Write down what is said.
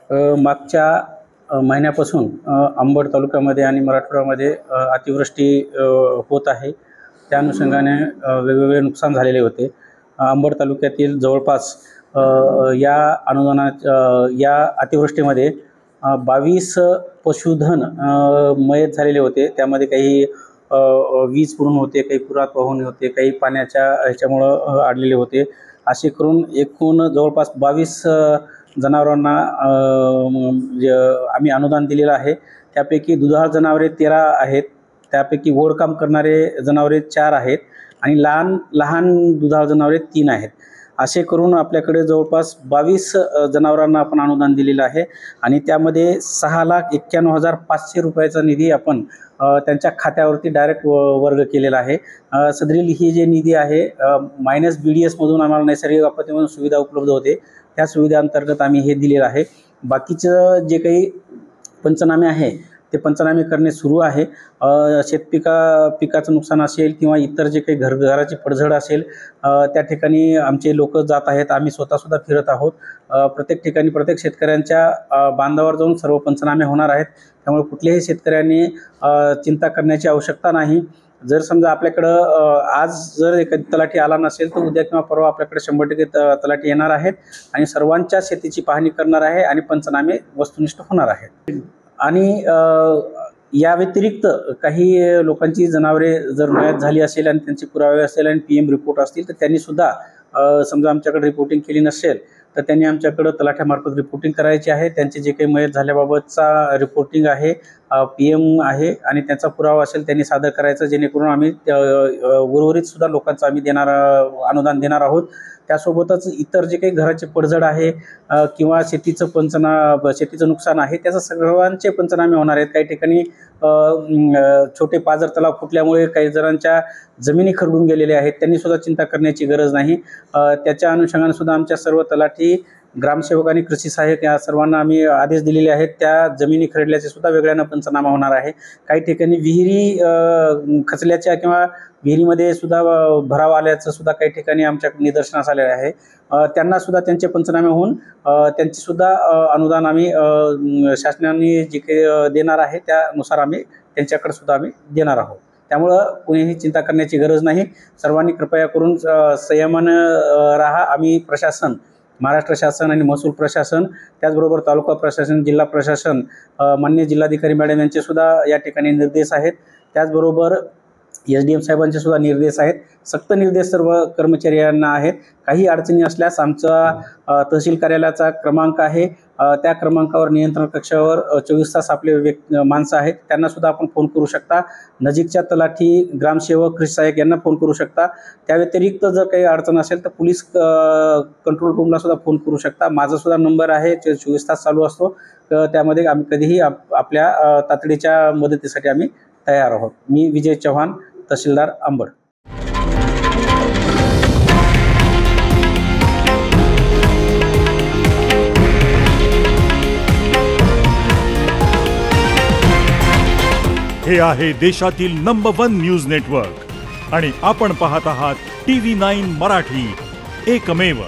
मागच्या महिन्यापासून अंबड तालुक्यामध्ये आणि मराठवाड्यामध्ये अतिवृष्टी होत आहे। त्या अनुषंगाने वेगवेगळे नुकसान झालेले होते। अंबड तालुक्यातील जवळपास या अतिवृष्टीमध्ये 22 पशुधन मयत झालेले होते। त्यामध्ये काही वीज पडून होते, काही पुरात वाहून होते, काही पाण्याच्या ह्याच्यामुळं अडलेले होते। असे करून एकूण जवळपास 22 जनावरांना आम्ही अनुदान दिलेलं आहे। त्यापैकी दुधाळ जनावरे 13 आहेत, त्यापैकी ओढकाम करणारे जनावरे 4 आहेत आणि लहान दुधाळ जनावरे 3 आहेत। असे करून आपल्याकडे जवळपास 22 जनावरांना आपण अनुदान दिलेलं आहे आणि त्यामध्ये 6,91,500 रुपयाचा निधी आपण त्यांच्या खात्यावरती डायरेक्ट वर्ग केलेला आहे। सदरील ही जे निधी आहे -BDS मधून आम्हाला नैसर्गिक आपत्तीमधून सुविधा उपलब्ध होते, त्या सुविधांतर्गत आम्ही हे दिलेलं आहे। बाकीचं जे काही पंचनामे आहे ते पंचनामे करणे सुरू आहे। पिकाचं नुकसान असेल किंवा इतर जे काही घराची पडझड असेल त्या ठिकाणी आमचे लोक जात आहेत, आम्ही स्वतःसुद्धा फिरत आहोत। प्रत्येक ठिकाणी प्रत्येक शेतकऱ्यांच्या बांधावर जाऊन सर्व पंचनामे होणार आहेत। त्यामुळे कुठल्याही शेतकऱ्यांनी चिंता करण्याची आवश्यकता नाही। जर समजा आपल्याकडं आज जर एखादी तलाठी आला नसेल तर उद्या किंवा परवा आपल्याकडे 100% तलाठी येणार आहेत आणि सर्वांच्या शेतीची पाहणी करणार आहे आणि पंचनामे वस्तुनिष्ठ होणार आहेत। आणि या व्यतिरिक्त काही लोकांची जनावरे जर मयत झाली असेल आणि त्यांचे पुरावे असेल आणि PM रिपोर्ट असतील तर त्यांनी सुद्धा समजा आमच्याकडे रिपोर्टिंग केली नसेल तर त्यांनी आमच्याकडे तलाठ्यामार्फत रिपोर्टिंग करायची आहे। त्यांचे जे काही मयत झाल्याबाबतचा रिपोर्टिंग आहे, PM आहे आणि त्याचा पुरावा असेल त्यांनी सादर करायचा, जेणेकरून आम्ही उर्वरित सुद्धा लोकांचं आम्ही अनुदान देणार आहोत। त्यासोबतच इतर जे काही घराचे पडझड आहे किंवा शेतीचं नुकसान आहे त्याचं सर्वांचे पंचनामे होणार आहेत। काही ठिकाणी छोटे पाझर तलाव फुटल्यामुळे काही जणांच्या जमिनी खरडून गेलेल्या आहेत, त्यांनी सुद्धा चिंता करण्याची गरज नाही। त्याच्या अनुषंगाने सुद्धा आमच्या सर्व तलाठी, ग्रामसेवक आणि कृषी सहाय्यक या सर्वांना आम्ही आदेश दिलेले आहेत। त्या जमिनी खरडल्याचे सुद्धा वेगळ्यानं पंचनामा होणार आहे। काही ठिकाणी विहिरी खचल्याच्या किंवा विहिरीमध्ये सुद्धा भराव आल्याचं सुद्धा काही ठिकाणी आमच्या निदर्शनास आलेलं आहे। त्यांना सुद्धा त्यांचे पंचनामे होऊन त्यांची सुद्धा अनुदान आम्ही शासनाने जे काही देणार आहे त्यानुसार आम्ही त्यांच्याकडे सुद्धा आम्ही देणार आहोत। त्यामुळं कोणीही चिंता करण्याची गरज नाही। सर्वांनी कृपया करून संयमानं राहा। आम्ही प्रशासन, महाराष्ट्र शासन आणि महसूल प्रशासन, त्याचबरोबर तालुका प्रशासन, जिल्हा प्रशासन, माननीय जिल्हाधिकारी मॅडम यांचे सुद्धा या ठिकाणी निर्देश आहेत। त्याचबरोबर SDM साहेबांचे सुद्धा निर्देश आहेत। सक्त निर्देश सर्व कर्मचाऱ्यांना आहेत। काही अडचणी असल्यास आमचा तहसील कार्यालयाचा क्रमांक आहे, त्या क्रमांकावर नियंत्रण कक्षावर 24 तास आपले माणसं आहेत, त्यांना सुद्धा आपण फोन करू शकता। नजीकच्या तलाठी, ग्रामसेवक, कृषी सहाय्यक यांना फोन करू शकता। त्या व्यतिरिक्त जर काही अडचण असेल तर पोलीस कंट्रोल रूमला सुद्धा फोन करू शकता। माझा सुद्धा नंबर आहे, 24 तास चालू असतो। त्यामध्ये आम्ही कधीही आपल्या तातडीच्या मदतीसाठी आम्ही तयार आहोत। मी विजय चव्हाण, तहसीलदार अंबड। हे आहे देशातील नंबर 1 न्यूज नेटवर्क आणि आपण पाहत आहात TV9 मराठी, एकमेव।